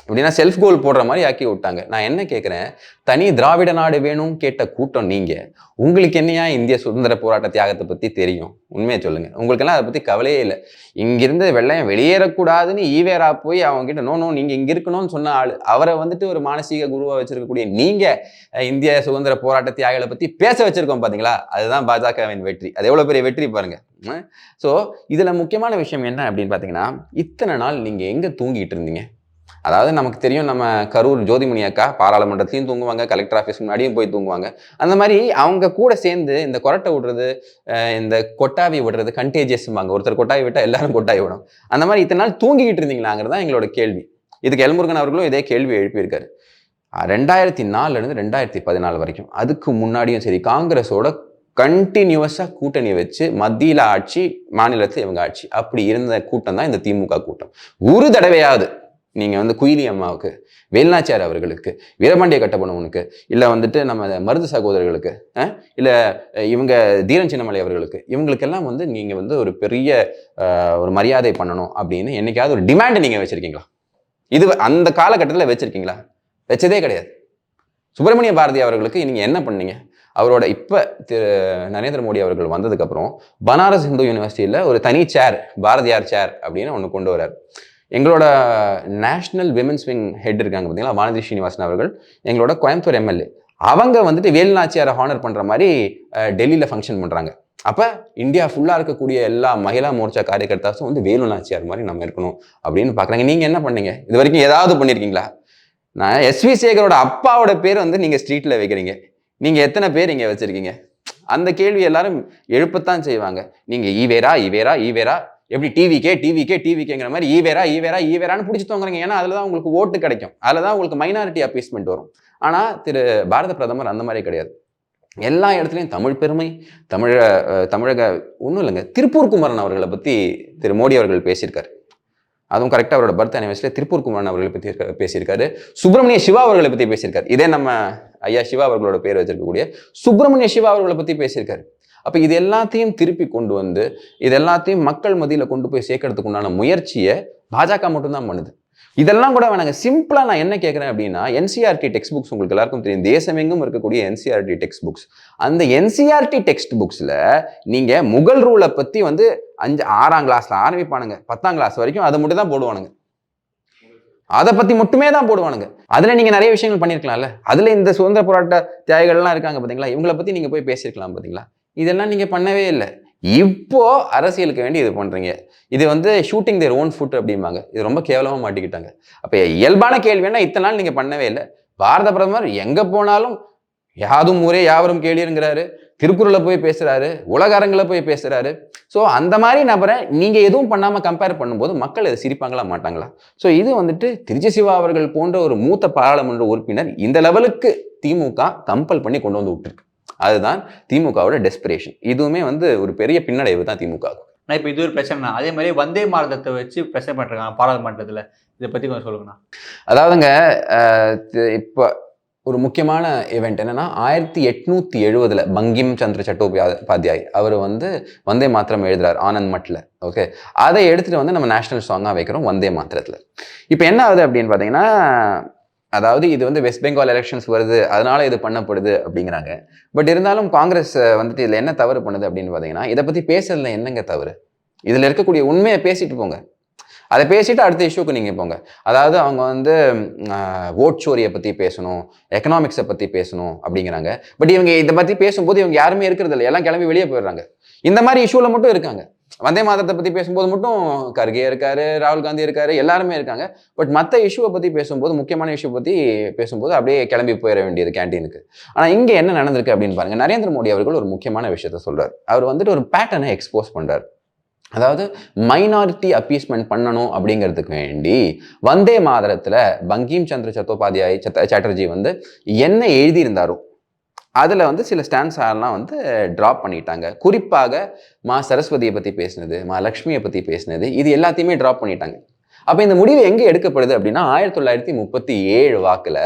அப்படின்னா செல்ஃப் கோல் போடுற மாதிரி ஆக்கி விட்டாங்க. நான் என்ன கேட்குறேன், தனி திராவிட நாடு வேணும் கேட்ட கூட்டம் நீங்கள், உங்களுக்கு என்னையா இந்திய சுதந்திர போராட்ட தியாகத்தை பற்றி தெரியும்? உண்மையை சொல்லுங்கள். உங்களுக்கெல்லாம் அதை பற்றி கவலையே இல்லை. இங்கிருந்து வெள்ளையன் வெளியேறக்கூடாதுன்னு ஈவேரா போய் அவங்ககிட்ட நோ நீங்கள் இங்கே இருக்கணும்னு சொன்ன ஆள், அவரை வந்துட்டு ஒரு மானசீக குருவாக வச்சிருக்கக்கூடிய நீங்கள் இந்திய சுதந்திர போராட்ட தியாகிகளை பற்றி பேச வச்சிருக்கோம் பார்த்தீங்களா? அதுதான் பாஜகவின் வெற்றி. அது எவ்வளோ பெரிய வெற்றி பாருங்கள். ஸோ இதில் முக்கியமான விஷயம் என்ன அப்படின்னு பார்த்தீங்கன்னா, இத்தனை நாள் நீங்கள் எங்கே தூங்கிட்டு இருந்தீங்க? அதாவது நமக்கு தெரியும், நம்ம கரூர் ஜோதிமணி அக்கா பாராளுமன்றத்திலையும் தூங்குவாங்க, கலெக்டர் ஆஃபீஸ் முன்னாடியும் போய் தூங்குவாங்க. அந்த மாதிரி அவங்க கூட சேர்ந்து இந்த கொரட்டை விடுறது, இந்த கொட்டாவி விடுறது, கண்டேஜியஸ்பாங்க. ஒருத்தர் கொட்டாவி விட்டால் எல்லாரும் கொட்டாவி விடும். அந்த மாதிரி இத்தனை நாள் தூங்கிக்கிட்டு இருந்தீங்களாங்கிறது தான் எங்களோட கேள்வி. இதுக்கு எல்முருகன் அவர்களும் இதே கேள்வி எழுப்பியிருக்காரு. 2004 2014 வரைக்கும், அதுக்கு முன்னாடியும் சரி, காங்கிரஸோட கண்டினியூவஸாக கூட்டணி வச்சு மத்தியில் ஆட்சி, மாநிலத்தில் இவங்க ஆட்சி, அப்படி இருந்த கூட்டம் தான் இந்த திமுக கூட்டம். ஒரு தடவையாவது நீங்கள் வந்து குயிலி அம்மாவுக்கு, வேலுநாச்சியார் அவர்களுக்கு, வீரபாண்டிய கட்டபொம்மனுக்கு, இல்லை வந்துட்டு நம்ம மருது சகோதரர்களுக்கு, இல்லை இவங்க தீரன் சின்னமலை அவர்களுக்கு, இவங்களுக்கெல்லாம் வந்து நீங்கள் வந்து ஒரு பெரிய ஒரு மரியாதை பண்ணணும் அப்படின்னு என்னைக்காவது ஒரு டிமாண்ட் நீங்கள் வச்சுருக்கீங்களா? இது அந்த காலகட்டத்தில் வச்சுருக்கீங்களா? வச்சதே கிடையாது. சுப்பிரமணிய பாரதி அவர்களுக்கு நீங்கள் என்ன பண்ணீங்க? அவரோட இப்போ நரேந்திர மோடி அவர்கள் வந்ததுக்கப்புறம் பனாரஸ் இந்து யூனிவர்சிட்டியில் ஒரு தனி சேர், பாரதியார் சேர் அப்படின்னு ஒன்று கொண்டு வர்றார். எங்களோட நேஷனல் விமென்ஸ் விங் ஹெட் இருக்காங்க பார்த்தீங்களா, வானதி ஸ்ரீனிவாசன் அவர்கள், எங்களோட கோயம்புத்தூர் எம்எல்ஏ, அவங்க வந்துட்டு வேலுநாச்சியாரை ஹானர் பண்ணுற மாதிரி டெல்லியில் ஃபங்க்ஷன் பண்ணுறாங்க. அப்போ இந்தியா ஃபுல்லாக இருக்கக்கூடிய எல்லா மகிழா மோர்ச்சா காரியகர்த்தாஸும் வந்து வேலுநாச்சியார் மாதிரி நம்ம இருக்கணும் அப்படின்னு பார்க்குறாங்க. நீங்கள் என்ன பண்ணீங்க? இது வரைக்கும் ஏதாவது பண்ணியிருக்கீங்களா? நான் எஸ்வி சேகரோட அப்பாவோட பேர் வந்து நீங்கள் ஸ்ட்ரீட்டில் வைக்கிறீங்க. நீங்கள் எத்தனை பேர் இங்கே வச்சுருக்கீங்க? அந்த கேள்வி எல்லாரும் எழுப்பத்தான் செய்வாங்க. நீங்கள் ஈவேரா ஈவேரா ஈவேரா, எப்படி டிவிக்கேங்கிற மாதிரி ஈவேரான்னு பிடிச்சி தோங்குறீங்க. ஏன்னா அதில் தான் உங்களுக்கு ஓட்டு கிடைக்கும், அதில் தான் உங்களுக்கு மைனாரிட்டி அப்பீஸ்மெண்ட் வரும். ஆனால் பாரத பிரதமர் அந்த மாதிரி கிடையாது. எல்லா இடத்துலையும் தமிழ் பெருமை, தமிழக ஒன்றும் இல்லைங்க. திருப்பூர் குமரன் அவர்களை பற்றி மோடி அவர்கள் பேசியிருக்காரு. அதுவும் கரெக்டாக அவரோட பர்த் அனிவர்சரியில் திருப்பூர் குமரன் அவர்களை பற்றி பேசியிருக்காரு. சுப்பிரமணிய சிவா அவர்களை பற்றி பேசியிருக்காரு. இதே நம்ம ஐயா சிவா அவர்களோட பேர் வச்சிருக்கக்கூடிய சுப்பிரமணிய சிவா அவர்களை பற்றி பேசியிருக்காரு. அப்போ இது எல்லாத்தையும் திருப்பி கொண்டு வந்து, இது எல்லாத்தையும் மக்கள் மத்தியில் கொண்டு போய் சேர்க்கறதுக்கு உண்டான முயற்சியை பாஜக மட்டும்தான் பண்ணுது. இதெல்லாம் கூட வேணாங்க. சிம்பிளாக நான் என்ன கேட்குறேன் அப்படின்னா, என்சிஆர்டி டெக்ஸ்ட் புக்ஸ் உங்களுக்கு எல்லாருக்கும் தெரியும், தேசமெங்கும் இருக்கக்கூடிய என்சிஆர்டி டெக்ஸ்ட் புக்ஸ். அந்த என்சிஆர்டி டெக்ஸ்ட் புக்ஸில் நீங்கள் முகல் ரூலை பற்றி வந்து 6ஆம் கிளாஸில் ஆரம்பிப்பானுங்க, 10ஆம் கிளாஸ் வரைக்கும் அதை மட்டும் தான் போடுவானுங்க. அதை பற்றி மட்டுமே தான் போடுவானுங்க. அதில் நீங்கள் நிறைய விஷயங்கள் பண்ணியிருக்கலாம்ல. அதில் இந்த சுதந்திர போராட்ட தியாகிகள்லாம் இருக்காங்க பார்த்தீங்களா, இவங்களை பற்றி நீங்கள் போய் பேசியிருக்கலாம் பார்த்தீங்களா. இதெல்லாம் நீங்கள் பண்ணவே இல்லை. இப்போ அரசியலுக்கு வேண்டி இது பண்ணுறீங்க. இது வந்து ஷூட்டிங் தேர் ஓன் ஃபுட் அப்படிம்பாங்க. இது ரொம்ப கேவலமாக மாட்டிக்கிட்டாங்க. அப்போ இயல்பான கேள்வின்னா இத்தனை நாள் நீங்கள் பண்ணவே இல்லை. பாரத பிரதமர் எங்கே போனாலும் யாதும் ஊரே யாவரும் கேளீருங்கிறாரு, திருக்குறளை போய் பேசுகிறாரு, உலக அரங்கில் போய் பேசுகிறாரு. ஸோ அந்த மாதிரி நபரை நீங்கள் எதுவும் பண்ணாமல் கம்பேர் பண்ணும்போது மக்கள் இதை சிரிப்பாங்களா மாட்டாங்களா? ஸோ இது வந்துட்டு திருச்சி சிவா அவர்கள் போன்ற ஒரு மூத்த பாராளுமன்ற உறுப்பினர் இந்த லெவலுக்கு திமுக கம்பல் பண்ணி கொண்டு வந்து விட்டுருக்கு. அதுதான் திமுகவோட டெஸ்பிரேஷன். இதுவுமே வந்து ஒரு பெரிய பின்னடைவு தான் திமுக. நான் இப்போ இது ஒரு பிரச்சனை. அதே மாதிரி வந்தே பாரதத்தை வச்சு பிரச்சனை பண்ணுறாங்க பாராளுமன்றத்தில். இதை பற்றி கொஞ்சம் சொல்லுங்கண்ணா. அதாவதுங்க, இப்போ ஒரு முக்கியமான ஈவெண்ட் என்னன்னா, 1870 பங்கிம் சந்திர சட்டோபாத்யாய் அவர் வந்து வந்தே மாத்திரம் எழுதுறாரு ஆனந்த் மட்டில். ஓகே, அதை எடுத்துகிட்டு வந்து நம்ம நேஷனல் சாங்காக வைக்கிறோம் வந்தே மாத்திரத்தில். இப்போ என்ன ஆகுது அப்படின்னு பார்த்தீங்கன்னா, அதாவது இது வந்து வெஸ்ட் பெங்கால் எலெக்ஷன்ஸ் வருது, அதனால இது பண்ணப்படுது அப்படிங்கிறாங்க. பட் இருந்தாலும் காங்கிரஸ் வந்துட்டு இதில் என்ன தவறு பண்ணுது அப்படின்னு பார்த்தீங்கன்னா, இதை பற்றி பேசுறதுல என்னங்க தவறு? இதில் இருக்கக்கூடிய உண்மையை பேசிட்டு போங்க. அதை பேசிட்டு அடுத்த இஷ்யூக்கு நீங்கள் போங்க. அதாவது அவங்க வந்து ஓட் சோரியை பற்றி பேசணும், எக்கனாமிக்ஸை பற்றி பேசணும் அப்படிங்கிறாங்க. பட் இவங்க இதை பற்றி பேசும்போது இவங்க யாருமே இருக்கிறது இல்லை, எல்லாம் கிளம்பி வெளியே போயிடுறாங்க. இந்த மாதிரி இஷ்யூவில் மட்டும் இருக்காங்க. வந்தே மாதத்தை பற்றி பேசும்போது மட்டும் கர்கே இருக்காரு, ராகுல் காந்தி இருக்காரு, எல்லாருமே இருக்காங்க. பட் மற்ற இஷ்யூவை பற்றி பேசும்போது, முக்கியமான இஷ்யூ பற்றி பேசும்போது அப்படியே கிளம்பி போயிட வேண்டியது கேண்டீனுக்கு. ஆனால் இங்கே என்ன நடந்திருக்கு அப்படின்னு பாருங்க. நரேந்திர மோடி அவர்கள் ஒரு முக்கியமான விஷயத்த சொல்றாரு. அவர் வந்துட்டு ஒரு பேட்டர்னை எக்ஸ்போஸ் பண்றாரு. அதாவது மைனாரிட்டி அப்பீஸ்மெண்ட் பண்ணணும் அப்படிங்கிறதுக்கு வேண்டி வந்தே மாதரத்தில் பங்கிம் சந்திர சட்டோபாத்யாய் சாட்டர்ஜி வந்து என்ன எழுதியிருந்தாரோ அதில் வந்து சில ஸ்டான்ஸ்லாம் வந்து ட்ராப் பண்ணிட்டாங்க. குறிப்பாக மா சரஸ்வதியை பற்றி பேசினது, மா லக்ஷ்மியை பற்றி பேசினது, இது எல்லாத்தையுமே ட்ராப் பண்ணிட்டாங்க. அப்போ இந்த முடிவு எங்கே எடுக்கப்படுது அப்படின்னா, 1937 வாக்கில்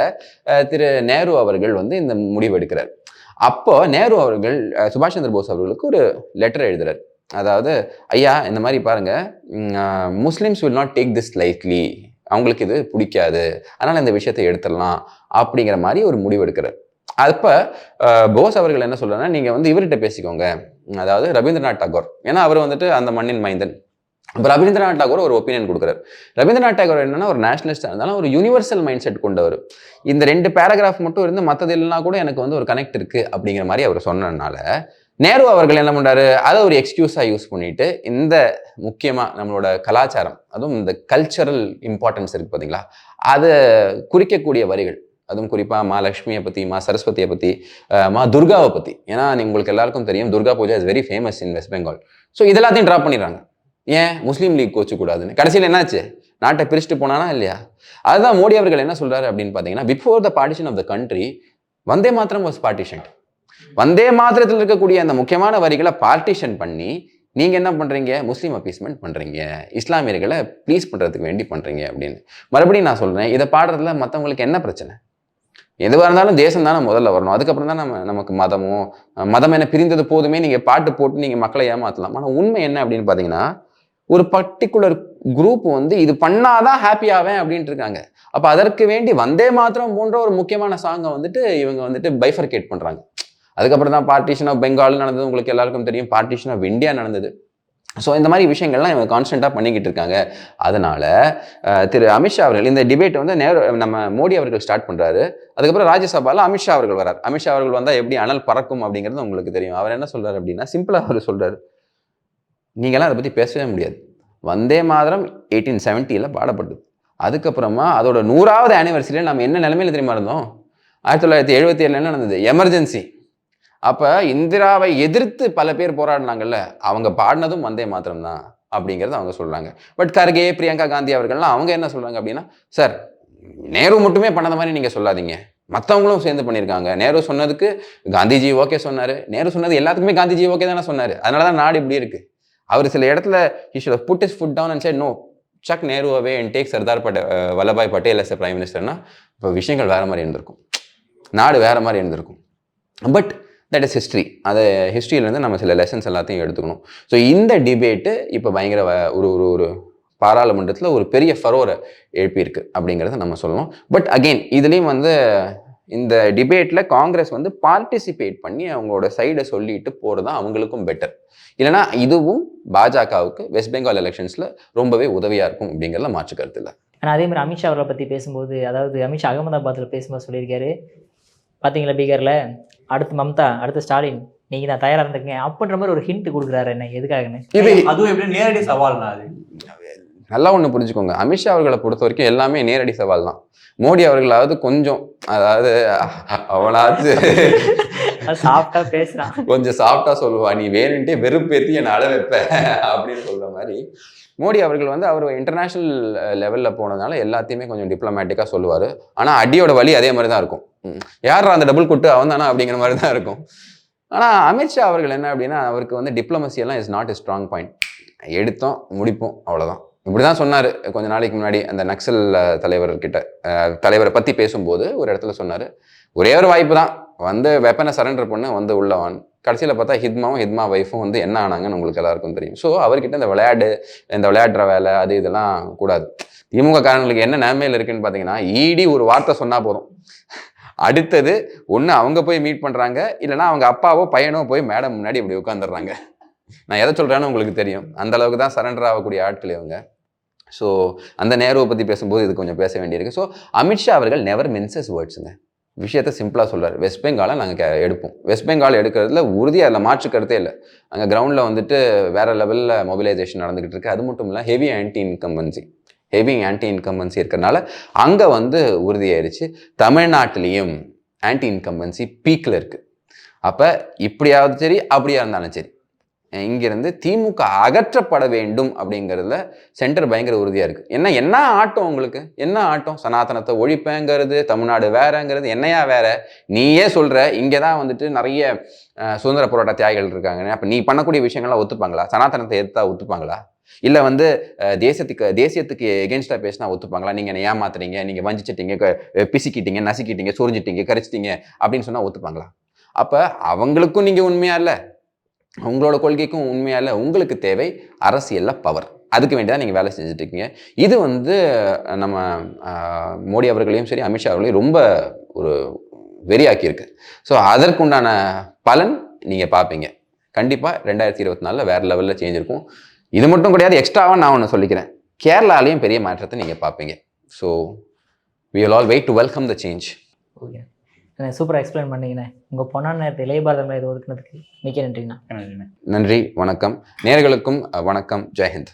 திரு நேரு அவர்கள் வந்து இந்த முடிவு எடுக்கிறார். அப்போ நேரு அவர்கள் சுபாஷ் சந்திர போஸ் அவர்களுக்கு ஒரு லெட்டர் எழுதுறாரு. அதாவது, ஐயா இந்த மாதிரி பாருங்க, Muslims will not take this lightly அவங்களுக்கு இது பிடிக்காது, அதனால இந்த விஷயத்தை எடுத்துடலாம் அப்படிங்கிற மாதிரி ஒரு முடிவு எடுக்கிறார். அப்ப போஸ் அவர்கள் என்ன சொல்றாருன்னா, நீங்க வந்து இவர்கிட்ட பேசிக்கோங்க, அதாவது ரவீந்திரநாத் டாகோர். ஏன்னா அவர் வந்துட்டு அந்த மண்ணின் மைந்தன். இப்போ ரவீந்திரநாத் டாகோர் ஒரு ஒப்பீனியன் கொடுக்குறாரு. ரவீந்திரநாத் டாகோர் என்னன்னா ஒரு நேஷனலிஸ்ட் இருந்தாலும் ஒரு யூனிவர்சல் மைண்ட் செட் கொண்டவர். இந்த 2 பேராகிராஃப் மட்டும் இருந்து மற்றது இல்லைனா கூட எனக்கு வந்து ஒரு கனெக்ட் இருக்கு அப்படிங்கிற மாதிரி அவர் சொன்னதுனால நேரு அவர்கள் என்ன பண்றாரு, அதை ஒரு எக்ஸ்கியூஸா யூஸ் பண்ணிட்டு இந்த முக்கியமா நம்மளோட கலாச்சாரம், அதுவும் இந்த கல்ச்சரல் இம்பார்ட்டன்ஸ் இருக்கு பாத்தீங்களா, அதை குறிக்கக்கூடிய வரிகள், அதுவும் குறிப்பா மா லட்சுமியை பத்தி, மா சரஸ்வதியை பத்தி, மா துர்காவை பத்தி. ஏன்னா உங்களுக்கு எல்லாருக்கும் தெரியும் Durga Puja is very famous in West Bengal. So இதெல்லாத்தையும் ட்ராப் பண்ணிடுறாங்க. ஏன் முஸ்லீம் லீக் கோச்சு கூடாதுன்னு. கடைசியில் என்னாச்சு, நாட்டை பிரிச்சுட்டு போனானா இல்லையா? அதுதான் மோடி அவர்கள் என்ன சொல்றாரு அப்படின்னு பாத்தீங்கன்னா, before the partition of the country வந்தே மாத்திரம் வாஸ் பார்ட்டிஷன். வந்தே மாத்திரத்தில் இருக்கக்கூடிய அந்த முக்கியமான வரிகளை பார்ட்டிஷன் பண்ணி நீங்க என்ன பண்றீங்க, முஸ்லீம் அப்பீஸ்மெண்ட் பண்றீங்க, இஸ்லாமியர்களை ப்ளீஸ் பண்றதுக்கு வேண்டி பண்றீங்க அப்படின்னு. மறுபடியும் நான் சொல்றேன், இதை பாடுறதுல மற்றவங்களுக்கு என்ன பிரச்சனை? எதுவாக இருந்தாலும் தேசம் தானே முதல்ல வரணும், அதுக்கப்புறம் தான் நமக்கு மதம் என்ன பிரிந்தது போதுமே நீங்க பாட்டு போட்டு நீங்க மக்களை ஏமாத்தலாம். ஆனால் உண்மை என்ன அப்படின்னு பாத்தீங்கன்னா, ஒரு பர்டிகுலர் குரூப் வந்து இது பண்ணாதான் ஹாப்பி ஆவேன் அப்படின்ட்டு இருக்காங்க. அப்ப அதற்கு வேண்டி வந்தே மாத்திரம் போன்ற ஒரு முக்கியமான சாங்கை வந்துட்டு இவங்க வந்துட்டு பைஃபர்கேட் பண்றாங்க. அதுக்கப்புறம் தான் பார்ட்டிஷன் ஆஃப் பெங்கால் நடந்தது, உங்களுக்கு எல்லாருக்கும் தெரியும். பார்ட்டிஷன் ஆஃப் இந்தியா நடந்தது. ஸோ இந்த மாதிரி விஷயங்கள்லாம் இவங்க கான்ஸ்டன்ட்டாக பண்ணிக்கிட்டு இருக்காங்க. அதனால திரு அமித்ஷா அவர்கள் இந்த டிபேட் வந்து நம்ம மோடி அவர்கள் ஸ்டார்ட் பண்றாரு. அதுக்கப்புறம் ராஜ்யசபால அமித்ஷா அவர்கள் வரார். அமித்ஷா அவர்கள் வந்தால் எப்படி அனல் பறக்கும் அப்படிங்கிறது உங்களுக்கு தெரியும். அவர் என்ன சொல்றாரு அப்படின்னா, சிம்பிளா அவர் சொல்றாரு, நீங்களாம் அதை பற்றி பேசவே முடியாது. வந்தே மாதரம் 1870 பாடப்பட்டது. அதுக்கப்புறமா அதோட 100வது ஆனிவர்சரியில் நம்ம என்ன நிலைமையில தெரியுமா இருந்தோம்? 1977 என்ன நடந்தது, எமர்ஜென்சி. அப்போ இந்திராவை எதிர்த்து பல பேர் போராடினாங்கல்ல, அவங்க பாடினதும் வந்தே மாத்திரம் தான் அப்படிங்கிறத அவங்க சொல்கிறாங்க. பட் கர்கே, பிரியங்கா காந்தி அவர்கள்லாம் அவங்க என்ன சொல்கிறாங்க அப்படின்னா, சார் நேரு மட்டுமே பண்ணத மாதிரி நீங்கள் சொல்லாதீங்க, மற்றவங்களும் சேர்ந்து பண்ணியிருக்காங்க. நேரு சொன்னதுக்கு காந்திஜி ஓகே சொன்னார், நேரு சொன்னது எல்லாத்துக்குமே காந்திஜி ஓகே தானே சொன்னார், அதனால தான் நாடு இப்படி இருக்குது. அவர் சில இடத்துல he should have put his foot down and said no, chuck Nehru away and take Sardar Vallabhbhai Patel as a prime minister. இப்போ விஷயங்கள் வேற மாதிரி இருந்திருக்கும், நாடு வேற மாதிரி இருந்திருக்கும். But that is history. அதை ஹிஸ்ட்ரியிலேருந்து நம்ம சில லெசன்ஸ் எல்லாத்தையும் எடுத்துக்கணும். ஸோ இந்த டிபேட்டு இப்போ பயங்கர ஒரு பாராளுமன்றத்தில் ஒரு பெரிய ஃபரோரை எழுப்பியிருக்கு அப்படிங்கிறத நம்ம சொல்லணும். பட் அகெயின் இதுலேயும் வந்து இந்த டிபேட்டில் காங்கிரஸ் வந்து பார்ட்டிசிபேட் பண்ணி அவங்களோட சைடை சொல்லிட்டு போகிறது தான் அவங்களுக்கும் பெட்டர். இல்லைனா இதுவும் பாஜகவுக்கு வெஸ்ட் பெங்கால் எலெக்ஷன்ஸில் ரொம்பவே உதவியாக இருக்கும் அப்படிங்கிறத மாற்று கருத்து இல்லை. ஆனால் அதே மாதிரி அமித்ஷா அவர்களை பற்றி பேசும்போது, அதாவது அமித்ஷா அகமதாபாத்தில் பேசும்போது சொல்லியிருக்காரு, பார்த்தீங்களா பீகாரில் அடுத்து மம்தா, அடுத்து ஸ்டாலின், நீங்கள் தான் தயாராக இருந்துக்கங்க அப்படின்ற மாதிரி ஒரு ஹிண்ட் கொடுக்குறாரு. என்ன எதுக்காகன்னு இது அதுவும் எப்படி நேரடி சவால்னா, அது நல்லா ஒன்று புரிஞ்சுக்கோங்க. அமித்ஷா அவர்களை பொறுத்த வரைக்கும் எல்லாமே நேரடி சவால் தான். மோடி அவர்களாவது கொஞ்சம், அதாவது அவனாவது சாஃப்டா பேசுறான், கொஞ்சம் சாஃப்டா சொல்லுவா, நீ வேணுன்ட்டே வெறுப்பேற்றி என்னை அழ வைப்ப அப்படின்னு சொல்ற மாதிரி. மோடி அவர்கள் வந்து அவர் இன்டர்நேஷனல் லெவலில் போனதுனால எல்லாத்தையுமே கொஞ்சம் டிப்ளமேட்டிக்காக சொல்லுவார். ஆனால் அடியோட வழி அதே மாதிரி தான் இருக்கும். யார் அந்த டபுள் கொட்டு அவன் தானா அப்படிங்கிற மாதிரி தான் இருக்கும். ஆனால் அமித்ஷா அவர்கள் என்ன அப்படின்னா, அவருக்கு வந்து டிப்ளமசி எல்லாம் is not a strong point. எடுத்தோம் முடிப்போம் அவ்வளோதான். இப்படி தான் சொன்னார் கொஞ்ச நாளைக்கு முன்னாடி அந்த நக்சல் தலைவரை பற்றி பேசும்போது ஒரு இடத்துல சொன்னார், ஒரே ஒரு வாய்ப்பு தான், வந்து வெப்பனை சரண்டர் பண்ண வந்து உள்ளவான். கடைசியில் பார்த்தா ஹிட்மா ஒய்ஃபும் வந்து என்ன ஆனாங்கன்னு உங்களுக்கு எல்லாருக்கும் தெரியும். ஸோ அவர்கிட்ட இந்த விளையாடுற வேலை அது இதெல்லாம் கூடாது. திமுக காரங்களுக்கு என்ன நிலைமையில் இருக்குன்னு பார்த்தீங்கன்னா, ஈடி ஒரு வார்த்தை சொன்னால் போதும், அடுத்தது ஒன்று அவங்க போய் மீட் பண்ணுறாங்க, இல்லைனா அவங்க அப்பாவோ பையனோ போய் மேடம் முன்னாடி இப்படி உட்காந்துடுறாங்க. நான் எதை சொல்கிறேன்னு உங்களுக்கு தெரியும். அந்த அளவுக்கு தான் சரண்டர் ஆகக்கூடிய ஆட்கள் இவங்க. ஸோ அந்த நேருவை பற்றி பேசும்போது இது கொஞ்சம் பேச வேண்டியிருக்கு. ஸோ அமித்ஷா அவர்கள் நெவர் மின்சஸ் வேர்ட்ஸுங்க. விஷயத்தை சிம்பிளாக சொல்கிறார். வெஸ்ட் பெங்காலை நாங்கள் எடுப்போம், வெஸ்ட் பெங்கால் எடுக்கிறதுல உறுதியாக அதில் மாற்று கருத்தே இல்லை. அங்கே கிரவுண்டில் வந்துட்டு வேறு லெவலில் மொபிலைசேஷன் நடந்துகிட்டு இருக்கு. அது மட்டும் இல்லை, ஹெவி ஆன்டி இன்கம்பன்சி இருக்கிறனால அங்கே வந்து உறுதியாயிருச்சு. தமிழ்நாட்டிலையும் ஆன்டி இன்கம்பன்சி பீக்கில் இருக்குது. அப்போ இப்படியாவது சரி, அப்படியா இருந்தாலும் சரி, இங்கிருந்து திமுக அகற்றப்பட வேண்டும் அப்படிங்கிறதுல சென்டர் பயங்கர உறுதியாக இருக்குது. என்ன ஆட்டம் உங்களுக்கு, என்ன ஆட்டம்? சனாதனத்தை ஒழிப்பேங்கிறது, தமிழ்நாடு வேறங்கிறது, என்னையா வேற? நீயே சொல்கிற இங்கே தான் வந்துட்டு நிறைய சுதந்திர போராட்ட தியாகிகள் இருக்காங்க. அப்போ நீ பண்ணக்கூடிய விஷயங்கள்லாம் ஒத்துப்பாங்களா? சனாதனத்தை எதிர்த்தா ஒத்துப்பாங்களா? இல்லை வந்து தேசியத்துக்கு எகென்ஸ்டாக பேசினா ஒத்துப்பாங்களா? நீங்கள் என்னை ஏமாத்துறீங்க, நீங்கள் வஞ்சிச்சிட்டீங்க, பிசிக்கிட்டீங்க, நசுக்கிட்டீங்க, சொரிஞ்சிட்டீங்க, கரிச்சிட்டீங்க அப்படின்னு சொன்னால் ஒத்துப்பாங்களா? அப்போ அவங்களுக்கும் நீங்கள் உண்மையா இல்லை, உங்களோட கொள்கைக்கும் உண்மையா இல்லை. உங்களுக்கு தேவை அரசியலில் பவர். அதுக்கு வேண்டி தான் நீங்கள் வேலை செஞ்சுட்டு இருக்கீங்க. இது வந்து நம்ம மோடி அவர்களையும் சரி அமித்ஷா அவர்களையும் ரொம்ப ஒரு வெறியாக்கியிருக்கு. ஸோ அதற்குண்டான பலன் நீங்கள் பார்ப்பீங்க. கண்டிப்பாக 2024 வேறு லெவலில் சேஞ்ச் இருக்கும். இது மட்டும் கிடையாது, எக்ஸ்ட்ராவாக நான் ஒன்று சொல்லிக்கிறேன், கேரளாலையும் பெரிய மாற்றத்தை நீங்கள் பார்ப்பீங்க. So we will all wait to welcome the change. Okay, சூப்பராக எக்ஸ்பிளைன் பண்ணீங்கண்ணே. உங்கள் பொன்னான நேரத்தை இளைய பாரதம் இது ஒதுக்குனதுக்கு மிக்க நன்றிண்ணா. நன்றி, வணக்கம். நேயர்களுக்கும் வணக்கம். ஜெய்ஹிந்த்.